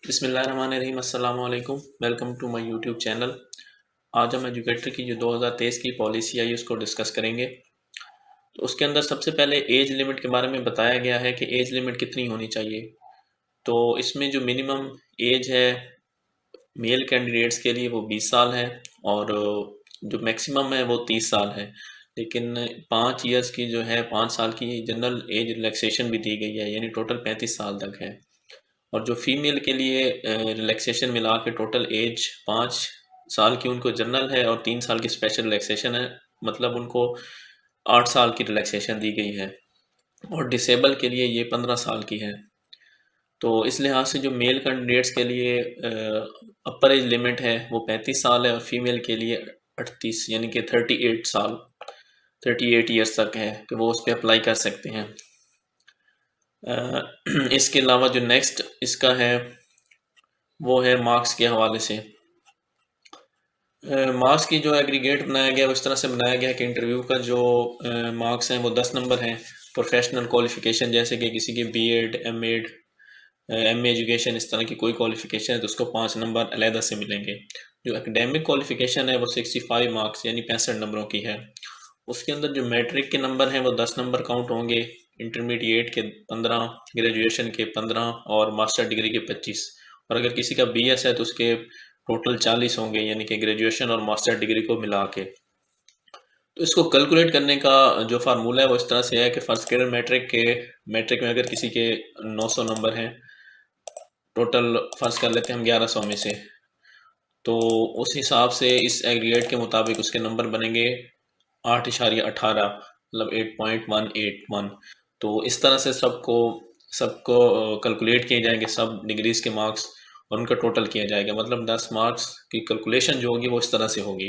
बिस्मिल्लाहिर्रहमानिर्रहीम अस्सलाम वालेकुम। Welcome to my YouTube channel. आज हम एजुकेटर की जो 2023 की पॉलिसी आई उसको डिस्कस करेंगे। तो उसके अंदर सबसे पहले एज लिमिट के बारे में बताया गया है कि एज लिमिट कितनी होनी चाहिए। तो इसमें जो मिनिमम एज है मेल कैंडिडेट्स के लिए वो 20 साल है और जो मैक्सिमम है वो 30 साल है। लेकिन 5 ईयर्स की जो है 5 साल की जनरल एज रिलैक्सेशन भी दी गई है, यानी टोटल 35 साल तक है। और जो फीमेल के लिए रिलैक्सेशन मिला के टोटल एज 5 साल की उनको जनरल है और 3 साल की स्पेशल रिलैक्सेशन है, मतलब उनको 8 साल की रिलैक्सेशन दी गई है। और डिसेबल के लिए ये 15 साल की है। तो इस लिहाज से जो मेल कैंडिडेट्स के लिए अपर एज लिमिट है वो 35 साल है और फीमेल के लिए 38 यानी कि 38 साल 38 ईयर्स तक है कि वो उस पर अप्लाई कर सकते हैं। इसके अलावा जो नेक्स्ट इसका है वो है मार्क्स के हवाले से। मार्क्स की जो एग्रीगेट बनाया गया वो इस तरह से बनाया गया कि इंटरव्यू का जो मार्क्स हैं वो 10 नंबर हैं। प्रोफेशनल क्वालिफ़िकेशन जैसे कि किसी की बीएड, एमएड, एमए एजुकेशन, इस तरह की कोई क्वालिफ़िकेशन है तो उसको 5 नंबर अलहदा से मिलेंगे। जो एकेडमिक क्वालिफ़िकेशन है वो 65 मार्क्स यानी 65 नंबरों की है। उसके अंदर जो मैट्रिक के नंबर हैं वो 10 नंबर काउंट होंगे, इंटरमीडिएट के 15, ग्रेजुएशन के 15 और मास्टर डिग्री के 25। और अगर किसी का बीएस है तो उसके टोटल 40 होंगे, यानी कि ग्रेजुएशन और मास्टर डिग्री को मिला के। तो इसको कैलकुलेट करने का जो फार्मूला है वो इस तरह से है कि फर्स्ट करें मैट्रिक में अगर किसी के 900 नंबर हैं, टोटल फर्ज कर लेते हैं हम 1100 में से, तो उस हिसाब से इस एग्रीगेट के मुताबिक उसके नंबर बनेंगे 8.18 मतलब 8.181। तो इस तरह से सबको सबको कैलकुलेट किए जाएंगे, सब डिग्रीज के मार्क्स, और उनका टोटल किया जाएगा। मतलब 10 मार्क्स की कैलकुलेशन जो होगी वो इस तरह से होगी।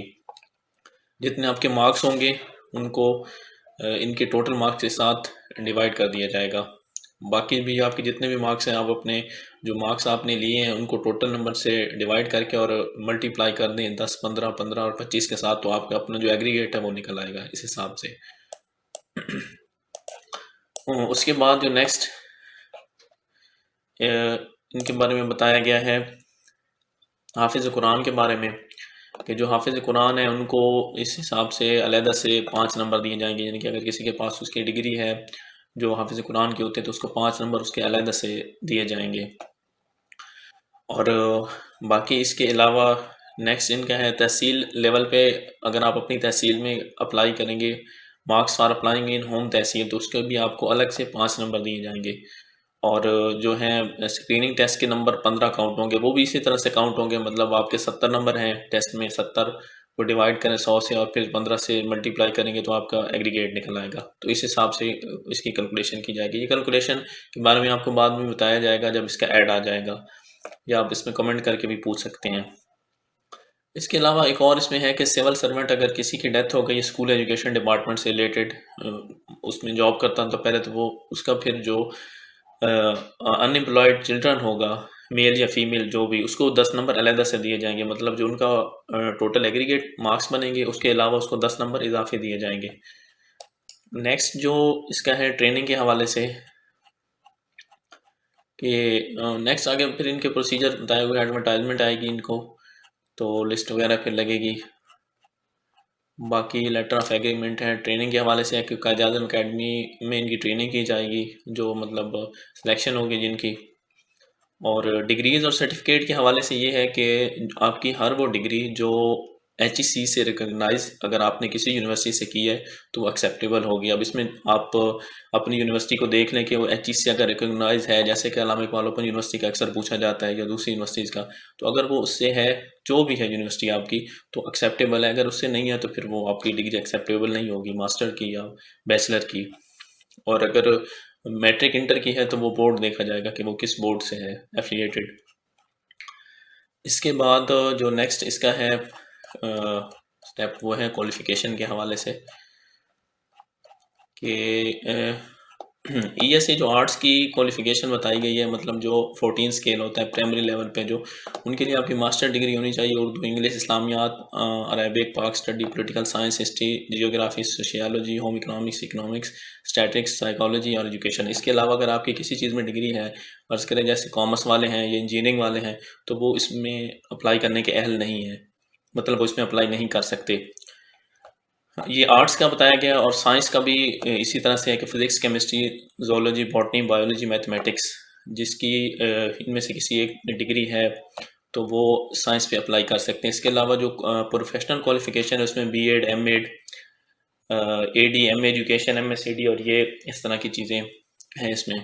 जितने आपके मार्क्स होंगे उनको इनके टोटल मार्क्स के साथ डिवाइड कर दिया जाएगा। बाकी भी आपके जितने भी मार्क्स हैं आप अपने जो मार्क्स आपने लिए हैं उनको टोटल नंबर से डिवाइड करके और मल्टीप्लाई कर दें 10, 15, 15 और 25 के साथ, तो आपका अपना जो एग्रीगेट है वो निकल आएगा इस हिसाब से। उसके बाद जो नेक्स्ट इनके बारे में बताया गया है हाफिज़ कुरान के बारे में, कि जो हाफिज़ कुरान है उनको इस हिसाब से अलहदा से 5 नंबर दिए जाएंगे। यानी कि अगर किसी के पास उसकी डिग्री है जो हाफिज़ कुरान की होती है तो उसको 5 नंबर उसके अलहदा से दिए जाएंगे। और बाकी इसके अलावा नेक्स्ट इनका है तहसील लेवल पे, अगर आप अपनी तहसील में अप्लाई करेंगे, marks for applying in home tehsil, तो उसके भी आपको अलग से 5 नंबर दिए जाएंगे। और जो है स्क्रीनिंग टेस्ट के नंबर 15 काउंट होंगे, वो भी इसी तरह से काउंट होंगे। मतलब आपके 70 नंबर हैं टेस्ट में, 70 को डिवाइड करें 100 से और फिर 15 से मल्टीप्लाई करेंगे तो आपका एग्रीगेट निकल आएगा। तो इस हिसाब से इसकी कैलकुलेशन की जाएगी। ये कैलकुलेशन के बारे में आपको बाद में बताया जाएगा जब इसका ऐड आ जाएगा, या आप इसमें कमेंट करके भी पूछ सकते हैं। इसके अलावा एक और इसमें है कि सिविल सर्वेंट अगर किसी की डेथ हो गई स्कूल एजुकेशन डिपार्टमेंट से रिलेटेड, उसमें जॉब करता है, तो पहले तो वो उसका फिर जो अनएम्प्लॉयड चिल्ड्रन होगा, मेल या फीमेल जो भी, उसको 10 नंबर अलहदा से दिए जाएंगे। मतलब जो उनका टोटल एग्रीगेट मार्क्स बनेंगे उसके अलावा उसको 10 नंबर इजाफे दिए जाएंगे। नेक्स्ट जो इसका है ट्रेनिंग के हवाले से, कि नेक्स्ट आगे फिर इनके प्रोसीजर बताए हुए, एडवर्टाइजमेंट आएगी इनको, तो लिस्ट वगैरह फिर लगेगी। बाकी लेटर ऑफ एग्रीमेंट है ट्रेनिंग के हवाले से है कि कायद-ए-आज़म अकेडमी में इनकी ट्रेनिंग की जाएगी, जो मतलब सिलेक्शन होगी जिनकी। और डिग्रीज़ और सर्टिफिकेट के हवाले से ये है कि आपकी हर वो डिग्री जो एचईसी से रिकॉग्नाइज अगर आपने किसी यूनिवर्सिटी से की है तो वो एक्सेप्टेबल होगी। अब इसमें आप अपनी यूनिवर्सिटी को देख लें कि वो एचईसी अगर रिकॉग्नाइज है, जैसे कि अल्लामा इकबाल ओपन यूनिवर्सिटी का अक्सर पूछा जाता है या दूसरी यूनिवर्सिटीज़ का, तो अगर वो उससे है, जो भी है यूनिवर्सिटी आपकी, तो एक्सेप्टेबल है। अगर उससे नहीं है तो फिर वो आपकी डिग्री एक्सेप्टेबल नहीं होगी, मास्टर की या बैचलर की। और अगर मैट्रिक इंटर की है तो वो बोर्ड देखा जाएगा कि वो किस बोर्ड से है एफिलिएटेड। इसके बाद जो नेक्स्ट इसका है स्टेप वो है क्वालिफ़िकेशन के हवाले से, कि ईएससी जो आर्ट्स की क्वालिफिकेशन बताई गई है, मतलब जो 14 स्केल होता है प्राइमरी लेवल पे, जो उनके लिए आपकी मास्टर डिग्री होनी चाहिए उर्दू, इंग्लिश, इस्लामियात, अरेबिक, पाक study, political science, history, geography, sociology, home economics, economics, statics, psychology और एजुकेशन। इसके अलावा अगर आपकी किसी चीज़ में डिग्री है, फर्ज करें जैसे कॉमर्स वाले हैं या इंजीनियरिंग वाले हैं, तो वो इसमें अप्लाई करने के अहल नहीं है, मतलब वो इसमें अप्लाई नहीं कर सकते। ये आर्ट्स का बताया गया और साइंस का भी इसी तरह से है कि physics, chemistry, zoology, botany, biology, mathematics, जिसकी इनमें से किसी एक डिग्री है तो वो साइंस पे अप्लाई कर सकते हैं। इसके अलावा जो प्रोफेशनल क्वालिफिकेशन है उसमें BEd, MEd, EdD, M education, MScEd और ये इस तरह की चीज़ें हैं इसमें।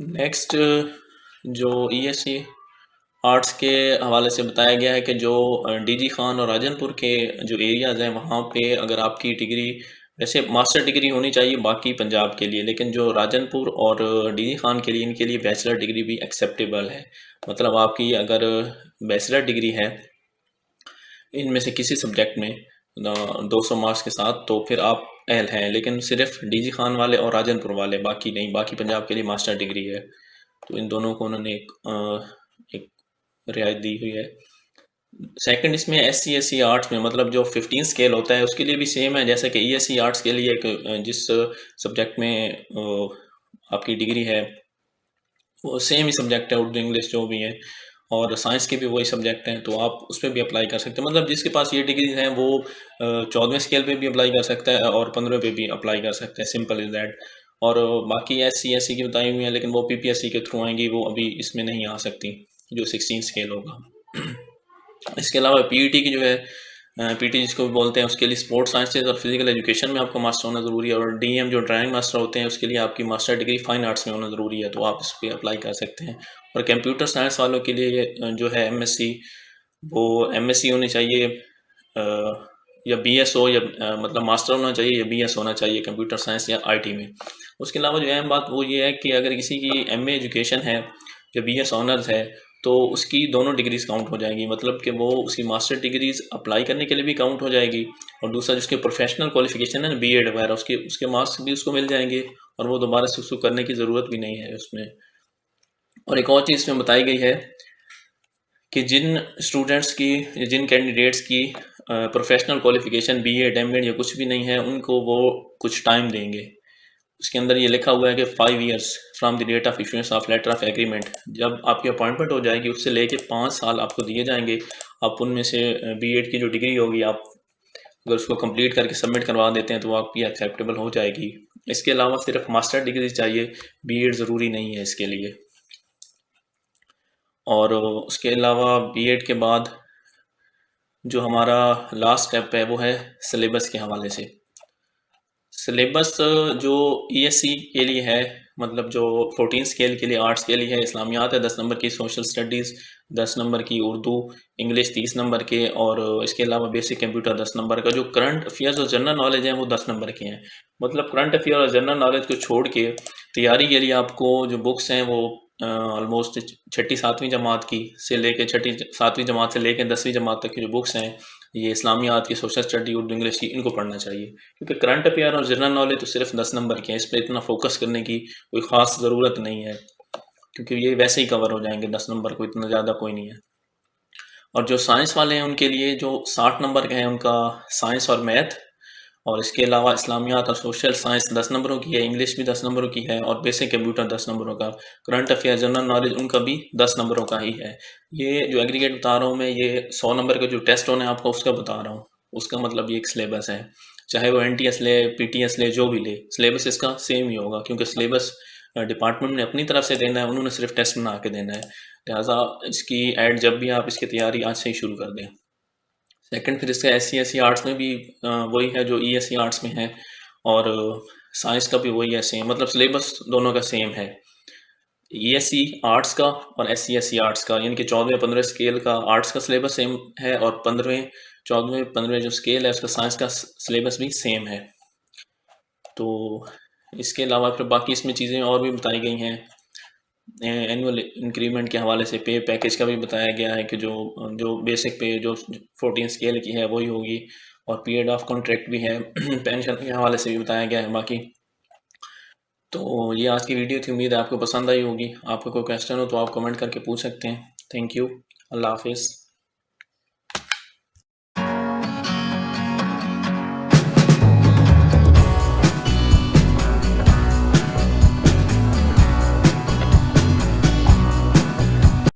नेक्स्ट जो ईएससी आर्ट्स के हवाले से बताया गया है कि जो डीजी खान और राजनपुर के जो एरियाज़ हैं वहाँ पे अगर आपकी डिग्री, वैसे मास्टर डिग्री होनी चाहिए बाकी पंजाब के लिए, लेकिन जो राजनपुर और डीजी खान के लिए, इनके लिए बैचलर डिग्री भी एक्सेप्टेबल है। मतलब आपकी अगर बैचलर डिग्री है इनमें से किसी सब्जेक्ट में 200 मार्क्स के साथ, तो फिर आप अहल हैं, लेकिन सिर्फ डीजी खान वाले और राजनपुर वाले, बाकी नहीं, बाकी पंजाब के लिए मास्टर डिग्री है। तो इन दोनों को उन्होंने एक रियायत दी हुई है। सेकंड इसमें एससी आर्ट्स में, मतलब जो 15 स्केल होता है उसके लिए भी सेम है जैसे कि ईएससी आर्ट्स के लिए, एक जिस सब्जेक्ट में आपकी डिग्री है वो सेम ही सब्जेक्ट है, उर्दू, इंग्लिश जो भी है, और साइंस के भी वही सब्जेक्ट हैं, तो आप उस पर भी अप्लाई कर सकते हैं। मतलब जिसके पास ये डिग्री हैं वो 14वें स्केल पे भी अप्लाई कर सकता है और 15वें पे भी अप्लाई कर सकता है, सिंपल इज़ दैट। और बाकी एससी की बताई हुई हैं, लेकिन वो पीपीएससी के थ्रू आएंगी, वो अभी इसमें नहीं आ सकती जो 16 स्केल होगा। इसके अलावा पीईटी की जो है, पीटी जिसको भी बोलते हैं, उसके लिए स्पोर्ट्स साइंसेज और फिजिकल एजुकेशन में आपको मास्टर होना ज़रूरी है, और डीएम जो ड्राइंग मास्टर होते हैं उसके लिए आपकी मास्टर डिग्री फाइन आर्ट्स में होना ज़रूरी है, तो आप इस पर अप्लाई कर सकते हैं। और कंप्यूटर साइंस वालों के लिए जो है एमएससी, वो एमएससी होनी चाहिए, या बीएस हो, या मतलब मास्टर होना चाहिए या बीएस होना चाहिए कंप्यूटर साइंस या आईटी में। उसके अलावा जो अहम बात वो ये है कि अगर किसी की एमए एजुकेशन है या बीएस ऑनर्स है तो उसकी दोनों डिग्रीज काउंट हो जाएंगी, मतलब कि वो उसकी मास्टर डिग्रीज अप्लाई करने के लिए भी काउंट हो जाएगी, और दूसरा जिसके प्रोफेशनल क्वालिफिकेशन है ना बीएड वगैरह, उसके मार्क्स भी उसको मिल जाएंगे, और वो दोबारा से उसको करने की ज़रूरत भी नहीं है उसमें। और एक और चीज़ इसमें बताई गई है कि जिन स्टूडेंट्स की, जिन कैंडिडेट्स की प्रोफेशनल क्वालिफिकेशन बीएड, एमएड या कुछ भी नहीं है, उनको वो कुछ टाइम देंगे। उसके अंदर ये लिखा हुआ है कि 5 years from the date of issuance of letter of agreement, जब आपकी अपॉइंटमेंट हो जाएगी उससे लेके 5 साल आपको दिए जाएंगे। आप उनमें से बीएड की जो डिग्री होगी, आप अगर उसको कंप्लीट करके सबमिट करवा देते हैं तो वो आपकी एक्सेप्टेबल हो जाएगी। इसके अलावा सिर्फ मास्टर डिग्री चाहिए, बीएड ज़रूरी नहीं है इसके लिए। और उसके अलावा बीएड के बाद जो हमारा लास्ट स्टेप है वो है सिलेबस के हवाले से। सिलेबस जो ईएससी के लिए है, मतलब जो 14 स्केल के लिए आर्ट्स के लिए है, इस्लामियात है 10 नंबर की, सोशल स्टडीज़ 10 नंबर की, उर्दू इंग्लिश 30 नंबर के, और इसके अलावा बेसिक कंप्यूटर 10 नंबर का। जो करंट अफेयर्स और जनरल नॉलेज हैं वो 10 नंबर के हैं। मतलब करंट अफेयर और जनरल नॉलेज को छोड़ के तैयारी के लिए आपको जो बुक्स हैं वो ऑलमोस्ट छठी सातवीं जमात की से लेके, छठी सातवीं जमात से लेकर 10वीं जमात तक की जो बुक्स हैं, ये इस्लामियात की, सोशल स्टडी, उर्दू, इंग्लिश की, इनको पढ़ना चाहिए। क्योंकि करंट अफेयर और जनरल नॉलेज तो सिर्फ 10 नंबर के हैं, इस पर इतना फोकस करने की कोई ख़ास ज़रूरत नहीं है, क्योंकि ये वैसे ही कवर हो जाएंगे 10 नंबर को, इतना ज़्यादा कोई नहीं है। और जो साइंस वाले हैं उनके लिए जो 60 नंबर के हैं, उनका साइंस और मैथ, और इसके अलावा इस्लामियात और सोशल साइंस 10 नंबरों की है, इंग्लिश भी 10 नंबरों की है, और बेसिक कंप्यूटर 10 नंबरों का, करंट अफेयर, जनरल नॉलेज उनका भी 10 नंबरों का ही है। ये जो एग्रीगेट बता रहा हूँ मैं, ये 100 नंबर का जो टेस्ट होना है आपका उसका बता रहा हूँ, उसका मतलब ये एक सिलेबस है। चाहे वो एनटीएस ले, पीटीएस ले, जो भी ले, सिलेबस इसका सेम ही होगा, क्योंकि सिलेबस डिपार्टमेंट ने अपनी तरफ से देना है, उन्होंने सिर्फ टेस्ट बना के देना है। लिहाजा इसकी ऐड जब भी आप इसकी तैयारी आज से ही शुरू कर दें। सेकंड फिर इसका एससी आर्ट्स में भी वही है जो ईएससी आर्ट्स में है, और साइंस का भी वही है सेम, मतलब सिलेबस दोनों का सेम है। ईएससी आर्ट्स का और एससी आर्ट्स का, यानी कि 14वें 15वें स्केल का आर्ट्स का सिलेबस सेम है, और 15वें 14वें 15वें जो स्केल है उसका साइंस का सिलेबस भी सेम है। तो इसके अलावा फिर बाकी इसमें चीज़ें और भी बताई गई हैं। एनुअल इंक्रीमेंट के हवाले से पे पैकेज का भी बताया गया है कि जो जो बेसिक पे जो 14 स्केल की है वही होगी, और पीरियड ऑफ कॉन्ट्रैक्ट भी है। पेंशन के हवाले से भी बताया गया है। बाकी तो ये आज की वीडियो थी, उम्मीद है आपको पसंद आई होगी। आपको कोई क्वेश्चन हो तो आप कमेंट करके पूछ सकते हैं। Thank you. अल्लाह हाफिज़।